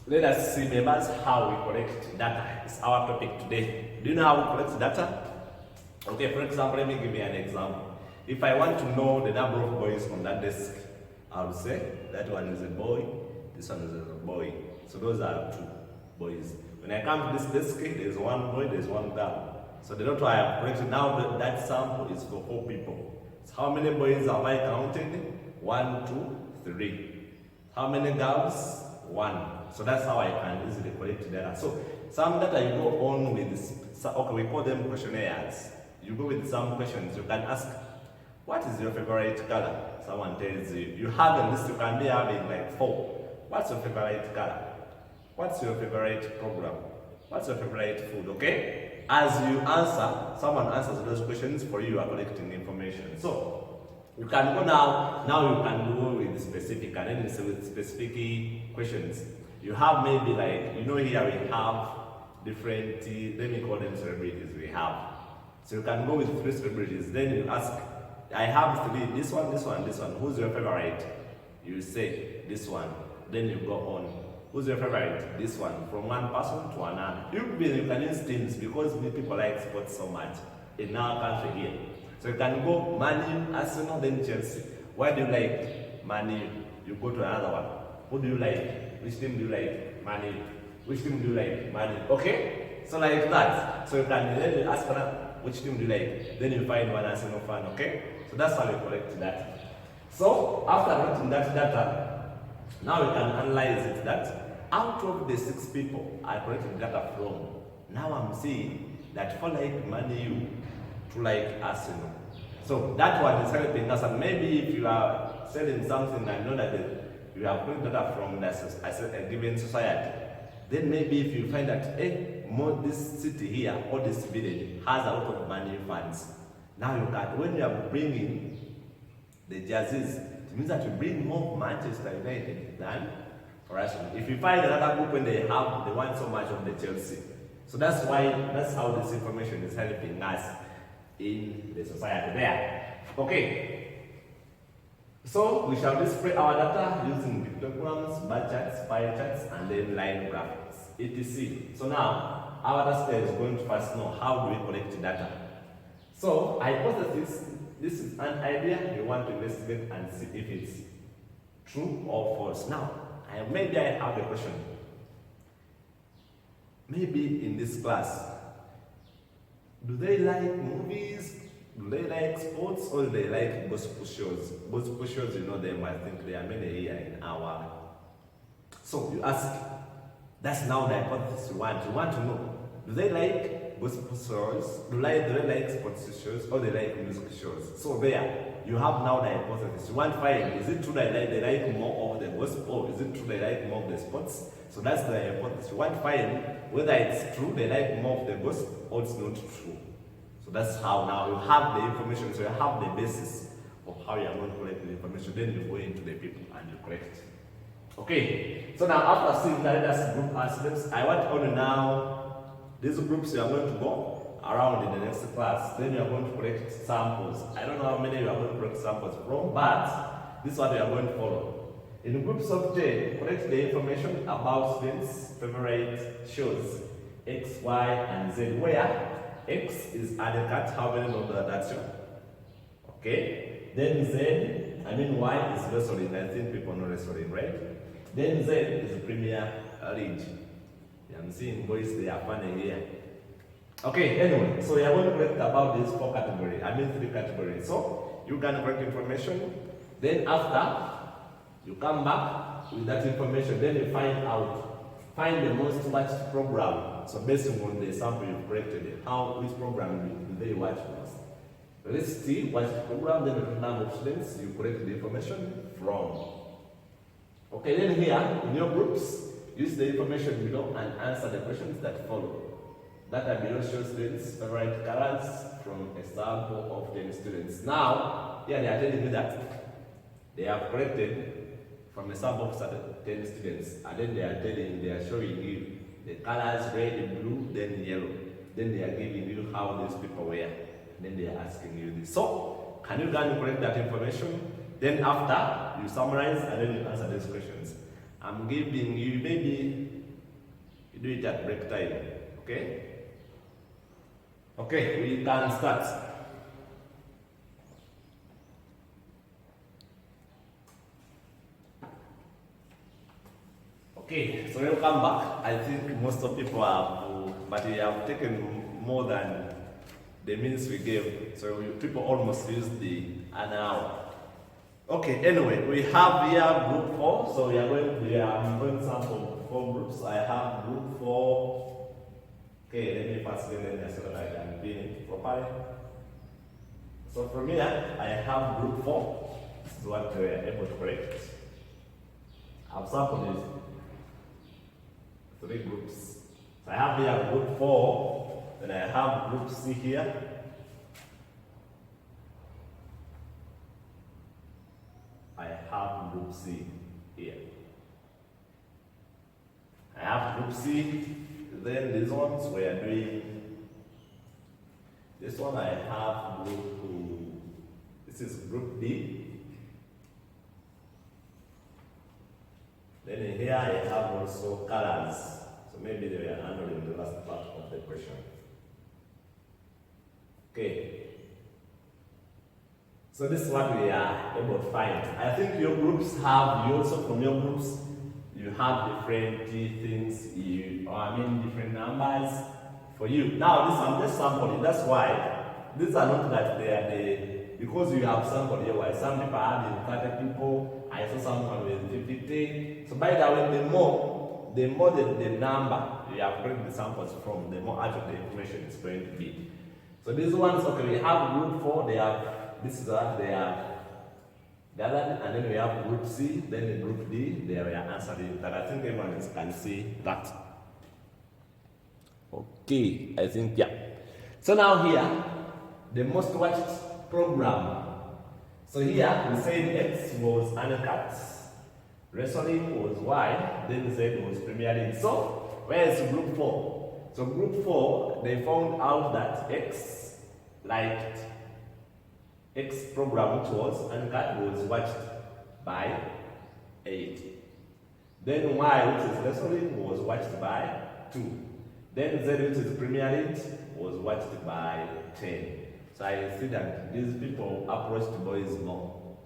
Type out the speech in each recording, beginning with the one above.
Let us see, members, how we collect data. It's our topic today. Do you know how we collect data? Okay, for example, let me give you an example. If I want to know the number of boys on that desk, I'll say that one is a boy, this one is a boy. So those are two boys. When I come to this desk, there's one boy, there's one girl. So the data I have collected now, that sample is for 4 people. So how many boys have I counted? 1, 2, 3. How many girls? 1. So that's how I can easily collect data. So some data you go on with this, okay, we call them questionnaires. You go with some questions. You can ask, what is your favorite color? Someone tells you. You have a list, you can be having like 4. What's your favorite color? What's your favorite program? What's your favorite food? Okay? As you answer, someone answers those questions for you, you are collecting information. So you can go now you can go with specific, and then you say with specific questions. You have maybe like, you know, here we have different, let me call them celebrities we have. So you can go with 3 celebrities, then you ask, I have 3, this one, this one, this one, who's your favorite? You say, this one, then you go on. Who's your favorite? This one, from one person to another. You can use teams because people like sports so much in our country here. So you can go Man U, Arsenal, then Chelsea. Why do you like Man U? You go to another one. Who do you like? Which team do you like? Man U. Which team do you like? Man U. Okay? So like that. So you can then you ask which team do you like? Then you find one Arsenal fan, okay? So that's how you collect data. So after collecting that data, now we can analyze it that out of the 6 people I collected data from, now I'm seeing that for like Man U to like Arsenal. So that one is helping us, and maybe if you are selling something and know that you have collected data from a given society, then maybe if you find that this city here or this village has a lot of Man U fans, now you can, when you are bringing the jerseys, it means that you bring more Manchester United than for Arsenal. If you find another group when they want so much of the Chelsea. So that's how this information is helping us in the society there. Okay. So we shall display our data using pictograms, bar charts, pie charts, and then line graphics, etc. So now our data is going to first know how do we collect data. So hypothesis, this is an idea we want to investigate and see if it's true or false. Now, maybe I have a question. Maybe in this class, do they like movies? Do they like sports, or do they like gospel shows? Gospel shows, you know them, I think there are many here in our. So you ask, that's now the hypothesis you want. You want to know, do they like gospel shows? Do they like sports shows, or they like music shows? So there, you have now the hypothesis. You want to find, is it true that they like more of the gospel, or is it true they like more of the sports? So that's the hypothesis. You want to find whether it's true they like more of the gospel, or it's not true. So that's how now you have the information, so you have the basis of how you are going to collect the information. Then you go into the people and you collect. Okay, so now after seeing that, let us group our steps. I want only now, these groups you are going to go around in the next class. Then you are going to collect samples. I don't know how many you are going to collect samples from, but this is what you are going to follow. In groups of J, collect the information about students' favorite shows, X, Y, and Z, where X is adequate, how many of that show? Okay. Then Y is wrestling. I think people know wrestling, right? Then Z is Premier League. I'm seeing boys, they are funny here. Okay, anyway, so we are going to collect about these 4 categories. 3 categories. So you can collect information. Then after, you come back with that information. Then you find the most watched program. So based on the sample you've collected, which program do they watch most? Let's see, watch the program, then the number of students you collect the information from. Okay, then here, in your groups, use the information below and answer the questions that follow. Data below shows students' favorite colors from a sample of 10 students. Now, here they are telling you that they have collected from a sample of 10 students, and then they are showing you the colors red, blue, then yellow. Then they are giving you how these people were. Then they are asking you this. So, can you go and collect that information? Then after, you summarize and then you answer these questions. I'm giving you maybe You do it at break time. Okay? Okay, we can start. Okay, so welcome back. I think most of people have, but we have taken more than the minutes we gave. So people almost used an hour. Okay, anyway, we have here group 4. So we are going sample 4 groups. I have group 4. Okay, let me first get in there so that I can pin it properly. So from here, I have group 4. This is what we are able to correct. I've sampled these 3 groups. So I have here group 4, then I have group C here. I have group C here. I have group C, then these ones we are doing. This one I have group 2. This is group D. Then in here I have also colors. So maybe they were handled in the last part of the question. Okay. So this is what we are able to find. I think your groups have, you also from your groups, you have different things, different numbers for you. Now this I'm just sampling, that's why these are not that they are because you have sampled here, why some people have 30 people, I saw someone with 50. So by the way, the more the number you have bring the samples from, the more accurate the information is going to be. So these ones, okay, we have group 4, they have, this is what they are gathered, and then we have group C, then in group D, they are answering that. I think everyone can see that. Okay, I think, yeah. So now here, the most watched program. So here, we said X was Uncut, Wrestling was Y, then Z was Premier League. So, where is group 4? So group 4, they found out that X liked X program, which was Uncut, was watched by 8. Then Y, which is Wrestling, was watched by 2. Then Z, which is Premier League, was watched by 10. So I see that these people approach the boys more.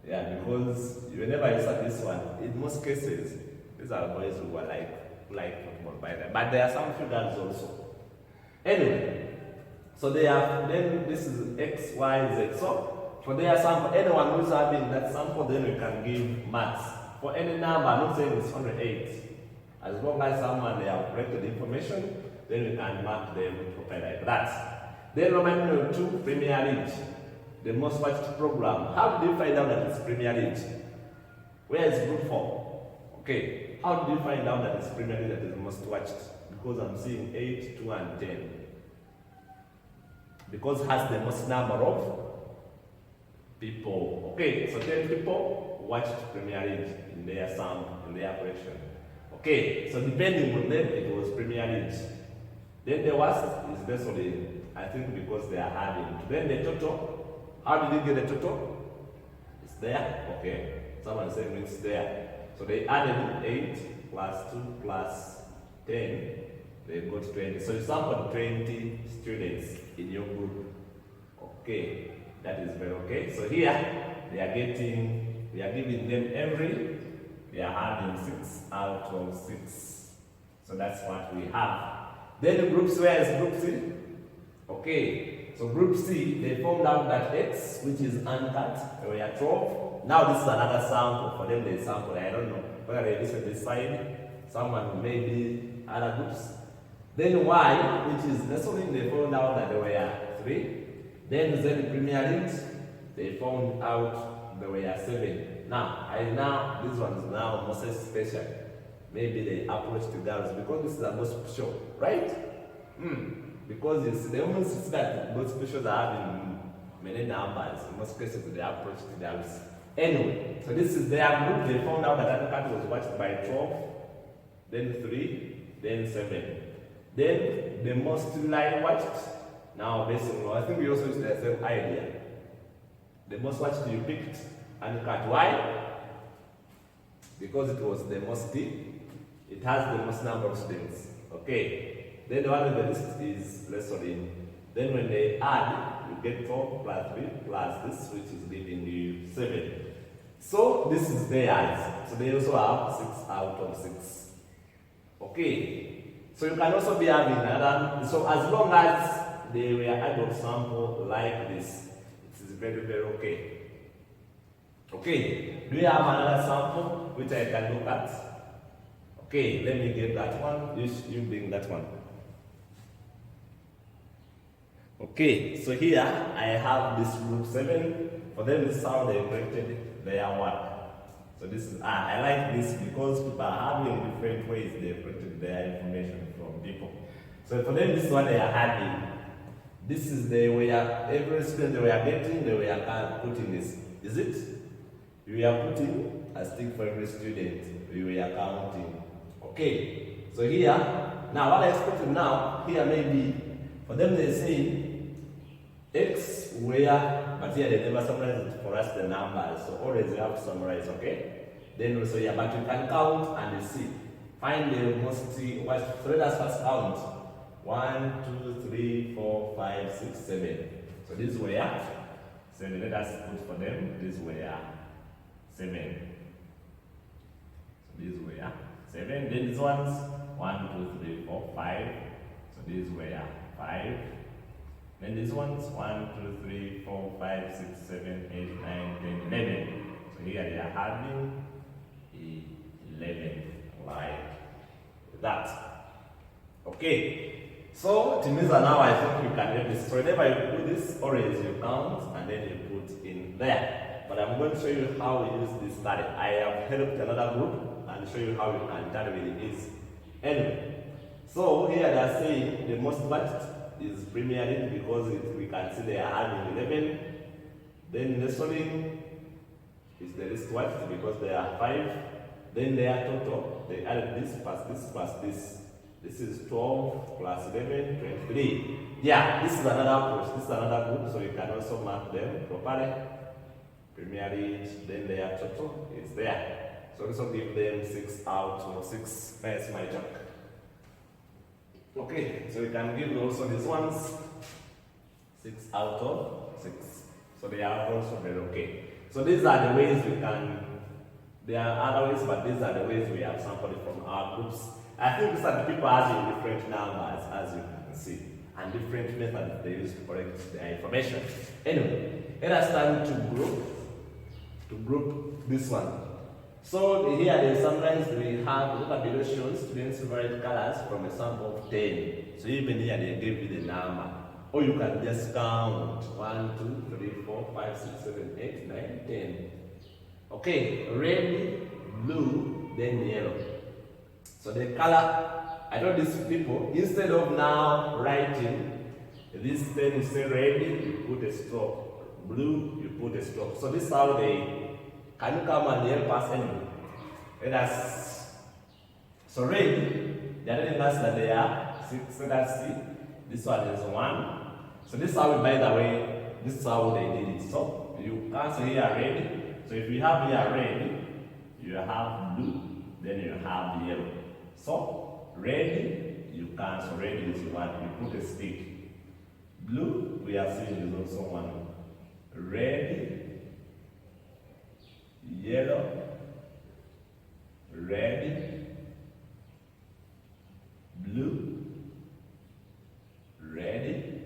Yeah, because whenever you start this one, in most cases, these are boys who are like football by them. But there are some few girls also. Anyway, so they have, then this is X, Y, Z. So for their sample, anyone who's having that sample, then we can give marks. For any number, I'm not saying it's 108. As long as someone they have corrected the information, then we can mark them properly like that. Then Roman numeral 2, Premier League, the most watched program. How did you find out that it's Premier League? Where is group 4? Okay, how did you find out that it's Premier League that is the most watched? Because I'm seeing 8, 2, and 10. Because it has the most number of people. Okay, so 10 people watched Premier League in their collection. Okay, so depending on them, it was Premier League. Then the worst is based on I think because they are adding. Then the total, how did you get the total? It's there? Okay. Someone said it's there. So they added 8 plus 2 plus 10, they got 20. So you sampled 20 students in your group. Okay, that is very okay. So here, we are giving them they are adding 6 out of 6. So that's what we have. Then the groups, where is group C? Okay, so group C, they found out that X, which is uncut, they were 12. Now this is another sample. For them, they sample, I don't know whether they listen this side, someone maybe other groups. Then Y, which is wrestling, they found out that there were 3. Then Z Premier League, they found out there were 7. Now, this one is now most special. Maybe they approach the girls because this is a gospel show, right? Because it's the only is that gospel shows are having many numbers. In most cases, they approach the girls. Anyway, so this is their group. They found out that cat was watched by 12, then 3, then 7. Then the most line watched. Now, basically, I think we also use the same idea. The most watched you picked Uncut. Why? Because it was the most deep. It has the most number of students. Okay. Then the one in the list is lesson. Then when they add, you get 12 plus 3 plus this, which is giving you 7. So this is theirs. So they also have 6 out of 6. Okay. So you can also be having another. So as long as they were adult sample like this, it is very, very okay. Okay. Do you have another sample which I can look at? Okay, let me get that one. You bring that one. Okay, so here I have this group 7. For them, this is how they corrected their work. So this is, I like this because people are having different ways they corrected their information from people. So for them, this is what they are having. This is the way every student they were getting, they were putting this. Is it? We are putting a stick for every student. We were counting. Okay, so here, now what I expected now, here maybe, for them they say X where, but here they never summarize it for us the numbers, so always you have to summarize, okay? Then also here, but you can count and you see. Find the most, so let us first count. 1, 2, 3, 4, 5, 6, 7. So this is where 7, let us put for them, this is where 7. So this is where 7, then this one's 1, 2, 3, 4, 5. So this is where 5. Then this one's 1, 2, 3, 4, 5, 6, 7, 8, 9, 10, 11. So here they are having 11, like that. Okay. So it means that now I think you can get this. So whenever you do this, always you count and then you put in there. But I'm going to show you how we use this study. I have helped another group and show you how you can determine it is. Anyway, so here they are saying the most watched is Premier League because we can see they are having 11. Then Wrestling is the least watched because they are 5. Then their total, they added this plus this plus this. This is 12 plus 11, 23. Yeah, this is another approach. This is another group, so you can also mark them properly. Premier League, then their total is there. So this will give them 6 out of 6. That's my job. Okay, so you can give also these ones 6 out of 6. So they are also very okay. So these are the ways we can, there are other ways, but these are the ways we have sampled from our groups. I think these are the people having different numbers, as you can see, and different methods they use to correct their information. Anyway, let us turn to group this one. So here they sometimes we have, look at below shows students' favorite colors from a sample of 10. So even here they give you the number. Or you can just count 1, 2, 3, 4, 5, 6, 7, 8, 9, 10. Okay, red, blue, then yellow. So the color, I told these people, instead of now writing this 10, you say red, you put a stroke. Blue, you put a stroke. So this is how they, can you come and help us anyway? Let us, so red, they are telling us that they are 6, let us see. This one is 1. So this is how, by the way, this is how they did it. So you cancel here red. So if you have here red, you have blue, then you have yellow. So red, you cancel. Red is 1, you put a stick. Blue, we are seeing is also 1. Red, yellow, red, blue, red,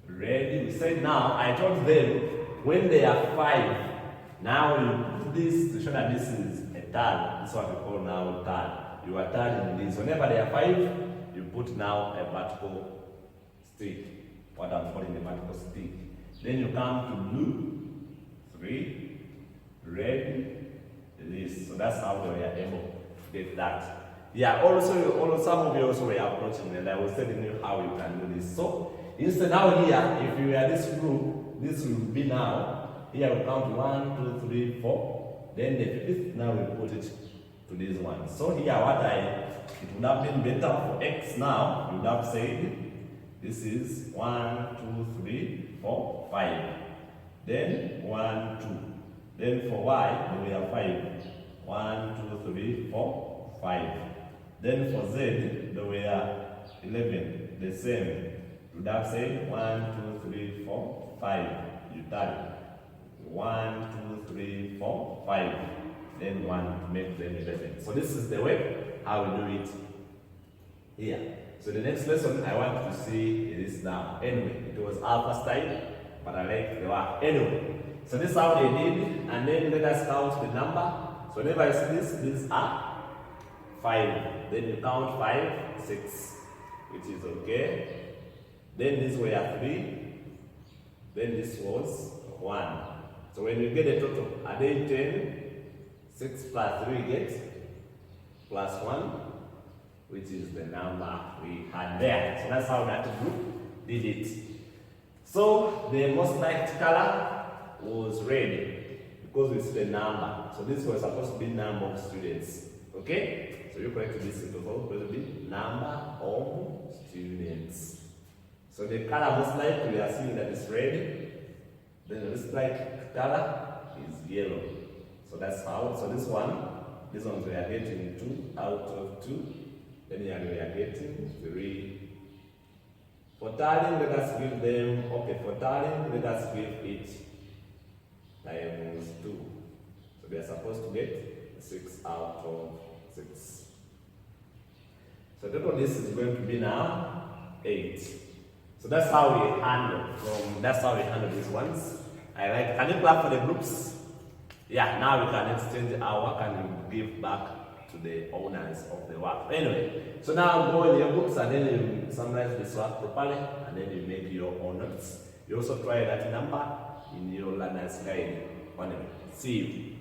red. We said now, I told them when they are 5, now you put this to show that this is a third. This is what we call now third. You are third in this. Whenever they are 5, you put now a vertical stick. What I'm calling a vertical stick. Then you come to blue, 3, red, this. So that's how they were able to get that. Yeah, also some of you also were approaching and I was telling you how you can do this. So instead now here, if you are this group, this will be now, here we count 1, 2, 3, 4. Then the 5th, now we put it to this one. So here it would have been better for X now, you would have said, this is 1, 2, 3, 4, 5. Then 1, 2. Then for Y, we have 5. 1, 2, 3, 4, 5. Then for Z, there were 11, the same. You would have said 1, 2, 3, 4, 5. You tally. 1, 2, 3, 4, 5. Then 1 to make them 11. So this is the way how we do it here. So the next lesson I want to see is now. Anyway, it was our first time, but I like the work. Anyway, so this is how they did, and then let us count the number. So whenever I see this, these are 5. Then you count 5, 6, which is okay. Then this were 3. Then this was 1. So when you get a total, are they 10? 6 plus 3 gets plus 1, which is the number we had there. So that's how that group did it. So the most liked color was red because it's the number. So this was supposed to be number of students. Okay? So you correct this, it was supposed to be number of students. So the color most likely we are seeing that is red. Then the least liked color is yellow. So that's how. So this one, these ones we are getting 2 out of 2. Then here we are getting 3. For tallying, let us give them, okay, for tallying, let us give it times 2. So they are supposed to get 6 out of 6. So total this is going to be now 8. So that's how we handle these ones. I like, can you clap for the groups? Yeah, now we can exchange our work and we give back to the owners of the work. Anyway, so now go in your books and then you summarize this work properly and then you make your own notes. You also try that number in your learner's guide. Anyway, see you.